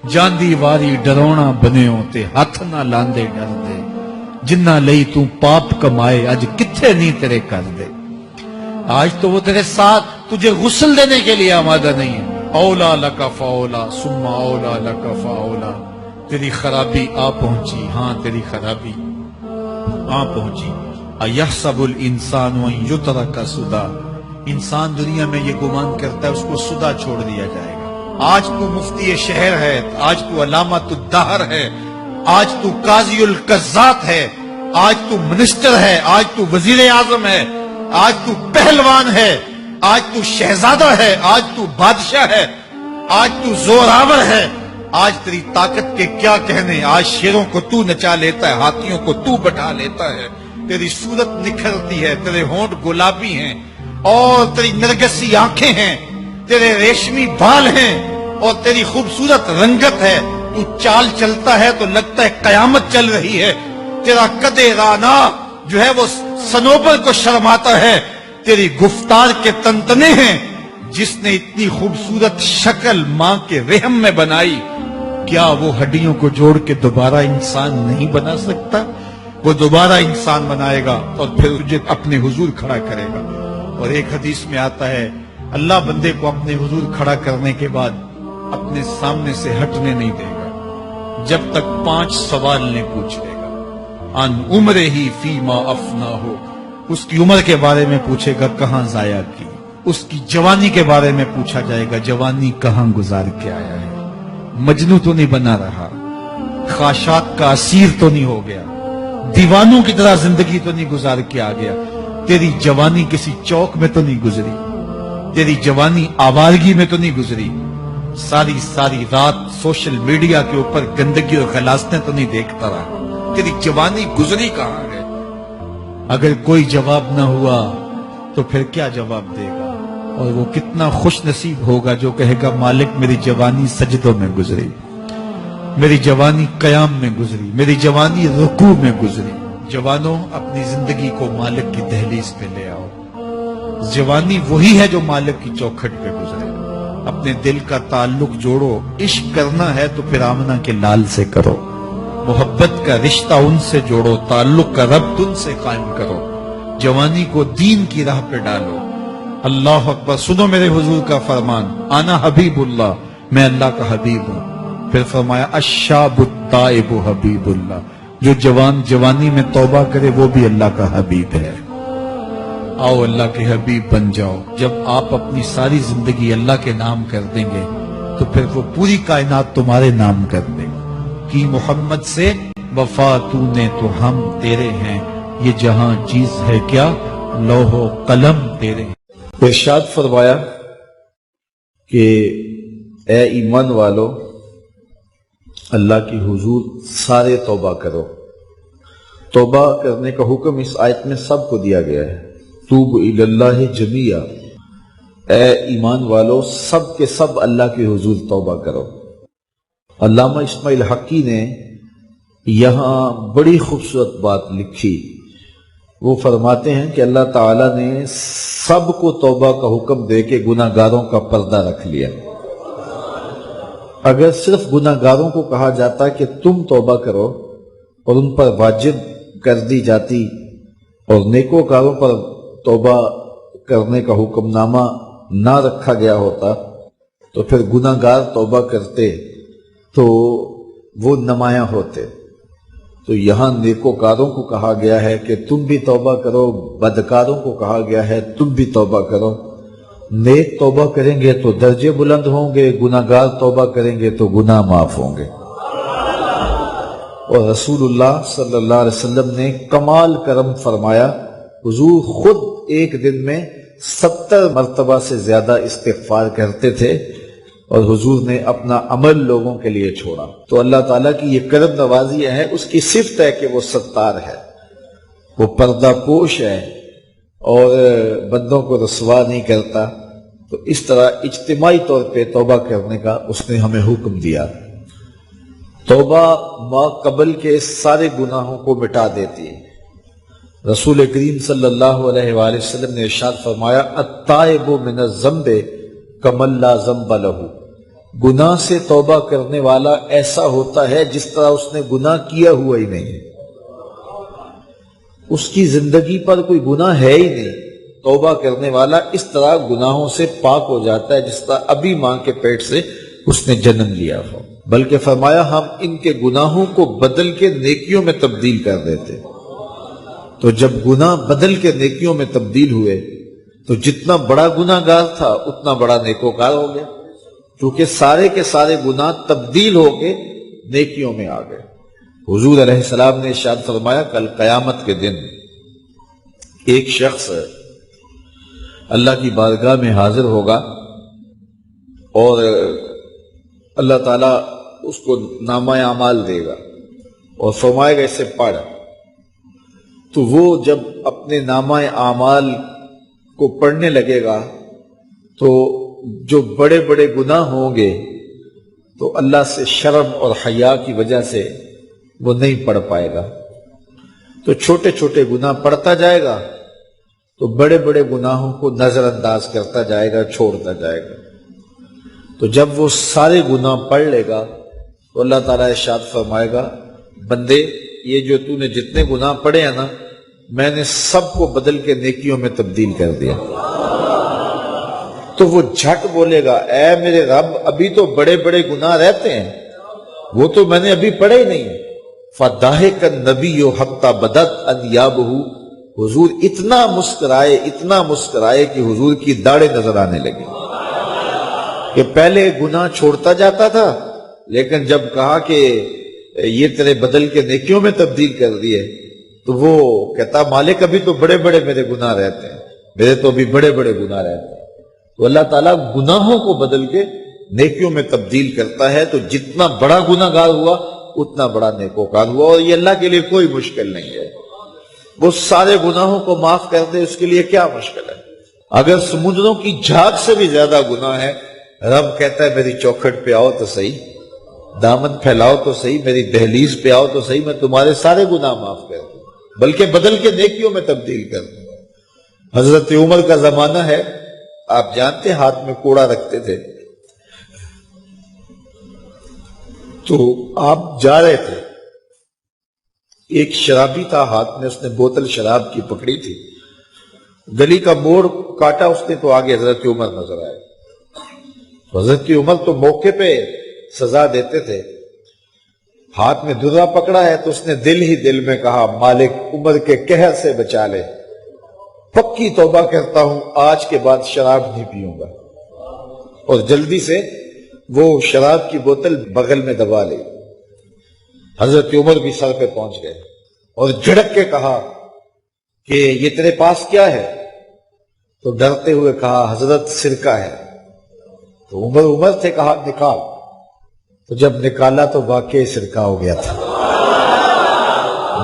جاندی واری ڈرونا بنیو تے ہاتھ نہ لاندے ڈر دے، جنہ لئی تو پاپ کمائے اج کتھے نہیں تیرے کر دے۔ آج تو وہ تیرے ساتھ تجھے غسل دینے کے لیے آمادہ نہیں ہے۔ اولا لک فاولا ثم اولا لک فاولا، تیری خرابی آ پہنچی، ہاں تیری خرابی آ پہنچی۔ ایحسب الانسان ان یترک سدی، انسان دنیا میں یہ گمان کرتا ہے اس کو سدا چھوڑ دیا جائے گا۔ آج تو مفتی شہر ہے، آج تو علامۃ الدہر ہے، آج تو قاضی القضات ہے، آج تو منسٹر ہے، آج تو وزیر اعظم ہے، آج تو پہلوان ہے، آج تو شہزادہ ہے، آج تو بادشاہ ہے، آج تو زوراور ہے۔ آج تیری طاقت کے کیا کہنے، آج شیروں کو تو نچا لیتا ہے، ہاتھیوں کو تو بٹھا لیتا ہے۔ تیری صورت نکھرتی ہے، تیرے ہونٹ گلابی ہیں اور تیری نرگسی آنکھیں ہیں، تیرے ریشمی بال ہیں اور تیری خوبصورت رنگت ہے۔ تو چال چلتا ہے تو لگتا ہے قیامت چل رہی ہے۔ تیرا قد رانا جو ہے وہ صنوبر کو شرماتا ہے۔ تیری گفتار کے تنتنے ہیں، جس نے اتنی خوبصورت شکل ماں کے رحم میں بنائی، کیا وہ ہڈیوں کو جوڑ کے دوبارہ انسان نہیں بنا سکتا؟ وہ دوبارہ انسان بنائے گا اور پھر تجھے اپنے حضور کھڑا کرے گا۔ اور ایک حدیث میں آتا ہے اللہ بندے کو اپنے حضور کھڑا کرنے کے بعد اپنے سامنے سے ہٹنے نہیں دے گا جب تک 5 سوال نہیں پوچھ لے گا۔ ان عمرہ ہی فیما افنا ہو، اس کی عمر کے بارے میں پوچھے گا کہاں ضائع کی۔ اس کی جوانی کے بارے میں پوچھا جائے گا جوانی کہاں گزار کے آیا ہے۔ مجنو تو نہیں بنا رہا، خواہشات کا اسیر تو نہیں ہو گیا، دیوانوں کی طرح زندگی تو نہیں گزار کے آ گیا۔ تیری جوانی کسی چوک میں تو نہیں گزری، تیری جوانی آوارگی میں تو نہیں گزری، ساری رات سوشل میڈیا کے اوپر گندگی اور غلاظتیں تو نہیں دیکھتا رہا۔ تیری جوانی گزری کہاں ہے؟ اگر کوئی جواب نہ ہوا تو پھر کیا جواب دے گا؟ اور وہ کتنا خوش نصیب ہوگا جو کہے گا مالک میری جوانی سجدوں میں گزری، میری جوانی قیام میں گزری، میری جوانی رکوع میں گزری۔ جوانوں اپنی زندگی کو مالک کی دہلیز پہ لے آؤ۔ جوانی وہی ہے جو مالک کی چوکھٹ پہ گزرے۔ اپنے دل کا تعلق جوڑو، عشق کرنا ہے تو پھر آمنہ کے لال سے کرو، محبت کا رشتہ ان سے جوڑو، تعلق کا ربط ان سے قائم کرو، جوانی کو دین کی راہ پہ ڈالو۔ اللہ اکبر، سنو میرے حضور کا فرمان، انا حبیب اللہ، میں اللہ کا حبیب ہوں۔ پھر فرمایا الشاب التائب حبیب اللہ، جو جوان جوانی میں توبہ کرے وہ بھی اللہ کا حبیب ہے۔ آؤ اللہ کے حبیب بن جاؤ۔ جب آپ اپنی ساری زندگی اللہ کے نام کر دیں گے تو پھر وہ پوری کائنات تمہارے نام کر دے گی۔ کی محمد سے وفا تو نے تو ہم تیرے ہیں، یہ جہاں چیز ہے کیا لوح و قلم تیرے ہیں۔ ارشاد فرمایا کہ اے ایمان والو، اللہ کی حضور سارے توبہ کرو۔ توبہ کرنے کا حکم اس آیت میں سب کو دیا گیا ہے۔ توب الی اللہ جمیعا، اے ایمان والو سب کے سب اللہ کے حضور توبہ کرو۔ علامہ اسماعیل حقی نے یہاں بڑی خوبصورت بات لکھی۔ وہ فرماتے ہیں کہ اللہ تعالیٰ نے سب کو توبہ کا حکم دے کے گناہ گاروں کا پردہ رکھ لیا۔ اگر صرف گناہ گاروں کو کہا جاتا کہ تم توبہ کرو اور ان پر واجب کر دی جاتی اور نیکوکاروں پر توبہ کرنے کا حکم نامہ نہ رکھا گیا ہوتا تو پھر گناہ گار توبہ کرتے تو وہ نمایاں ہوتے۔ تو یہاں نیکوکاروں کو کہا گیا ہے کہ تم بھی توبہ کرو، بدکاروں کو کہا گیا ہے تم بھی توبہ کرو۔ نیک توبہ کریں گے تو درجے بلند ہوں گے، گناہ گار توبہ کریں گے تو گناہ معاف ہوں گے۔ اور رسول اللہ صلی اللہ علیہ وسلم نے کمال کرم فرمایا، حضور خود ایک دن میں 70 مرتبہ سے زیادہ استغفار کرتے تھے اور حضور نے اپنا عمل لوگوں کے لیے چھوڑا۔ تو اللہ تعالیٰ کی یہ کرم نوازی ہے، اس کی صفت ہے کہ وہ ستار ہے، وہ پردہ پوش ہے اور بندوں کو رسوا نہیں کرتا۔ تو اس طرح اجتماعی طور پہ توبہ کرنے کا اس نے ہمیں حکم دیا۔ توبہ ما قبل کے سارے گناہوں کو مٹا دیتی ہے۔ رسول کریم صلی اللہ علیہ وآلہ وسلم نے ارشاد فرمایا التائب من الذنب کمن لا ذنب لہ، گناہ سے توبہ کرنے والا ایسا ہوتا ہے جس طرح اس نے گناہ کیا ہوا ہی نہیں ہے، اس کی زندگی پر کوئی گناہ ہے ہی نہیں۔ توبہ کرنے والا اس طرح گناہوں سے پاک ہو جاتا ہے جس طرح ابھی ماں کے پیٹ سے اس نے جنم لیا ہو۔ بلکہ فرمایا ہم ان کے گناہوں کو بدل کے نیکیوں میں تبدیل کر دیتے۔ تو جب گناہ بدل کے نیکیوں میں تبدیل ہوئے تو جتنا بڑا گناہ گار تھا اتنا بڑا نیکوکار ہو گیا، کیونکہ سارے کے سارے گناہ تبدیل ہو کے نیکیوں میں آ گئے۔ حضور علیہ السلام نے ارشاد فرمایا کل قیامت کے دن ایک شخص اللہ کی بارگاہ میں حاضر ہوگا اور اللہ تعالیٰ اس کو نامہ اعمال دے گا اور فرمائے گا اسے پڑھ۔ تو وہ جب اپنے نامہ اعمال کو پڑھنے لگے گا تو جو بڑے بڑے گناہ ہوں گے تو اللہ سے شرم اور حیا کی وجہ سے وہ نہیں پڑھ پائے گا، تو چھوٹے چھوٹے گناہ پڑھتا جائے گا تو بڑے بڑے گناہوں کو نظر انداز کرتا جائے گا، چھوڑتا جائے گا۔ تو جب وہ سارے گناہ پڑھ لے گا تو اللہ تعالیٰ ارشاد فرمائے گا بندے یہ جو تو نے جتنے گناہ پڑھے ہیں نا میں نے سب کو بدل کے نیکیوں میں تبدیل کر دیا۔ تو وہ جھٹ بولے گا اے میرے رب ابھی تو بڑے بڑے گناہ رہتے ہیں، وہ تو میں نے ابھی پڑھے ہی نہیں۔ فَضَحِكَ النَّبِيُّ حَتَّى بَدَتْ أَنْيَابُهُ، حضور اتنا مسکرائے کہ حضور کی داڑھیں نظر آنے لگی، کہ پہلے گناہ چھوڑتا جاتا تھا لیکن جب کہا کہ یہ تیرے بدل کے نیکیوں میں تبدیل کر دیے تو وہ کہتا مالک ابھی تو بڑے بڑے میرے گناہ رہتے ہیں، میرے تو ابھی بڑے بڑے گناہ رہتے ہیں۔ تو اللہ تعالیٰ گناہوں کو بدل کے نیکیوں میں تبدیل کرتا ہے، تو جتنا بڑا گناہ گار ہوا اتنا بڑا نیکوکار ہوا، اور یہ اللہ کے لیے کوئی مشکل نہیں ہے، وہ سارے گناہوں کو معاف کر دے، اس کے لیے کیا مشکل ہے؟ اگر سمندروں کی جھاگ سے بھی زیادہ گناہ ہے، رب کہتا ہے میری چوکھٹ پہ آؤ تو صحیح، دامن پھیلاؤ تو صحیح، میری دہلیز پہ آؤ تو صحیح، میں تمہارے سارے گناہ معاف کر دوں، بلکہ بدل کے نیکیوں میں تبدیل کر دوں۔ حضرت عمر کا زمانہ ہے، آپ جانتے ہاتھ میں کوڑا رکھتے تھے، تو آپ جا رہے تھے، ایک شرابی تھا ہاتھ میں، اس نے بوتل شراب کی پکڑی تھی، گلی کا موڑ کاٹا اس نے تو آگے حضرت عمر نظر آئے۔ حضرت عمر تو موقع پہ سزا دیتے تھے، ہاتھ میں درہ پکڑا ہے تو اس نے دل ہی دل میں کہا مالک عمر کے قہر سے بچا لے، پکی توبہ کرتا ہوں آج کے بعد شراب نہیں پیوں گا، اور جلدی سے وہ شراب کی بوتل بغل میں دبا لی۔ حضرت عمر بھی سر پہ پہنچ گئے اور جھڑک کے کہا کہ یہ تیرے پاس کیا ہے؟ تو ڈرتے ہوئے کہا حضرت سرکہ ہے۔ تو عمر سے کہا نکال، تو جب نکالا تو واقعی سرکہ ہو گیا تھا۔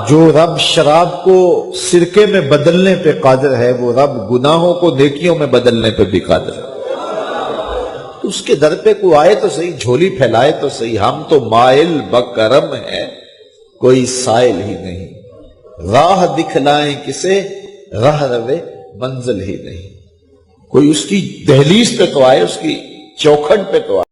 جو رب شراب کو سرکے میں بدلنے پہ قادر ہے وہ رب گناہوں کو نیکیوں میں بدلنے پہ بھی قادر ہے۔ تو اس کے در پہ کوئی آئے تو صحیح، جھولی پھیلائے تو صحیح، ہم تو مائل بکرم ہیں کوئی سائل ہی نہیں، راہ دکھلائیں کسے راہ روے منزل ہی نہیں، کوئی اس کی دہلیز پہ تو آئے، اس کی چوکھٹ پہ تو آئے۔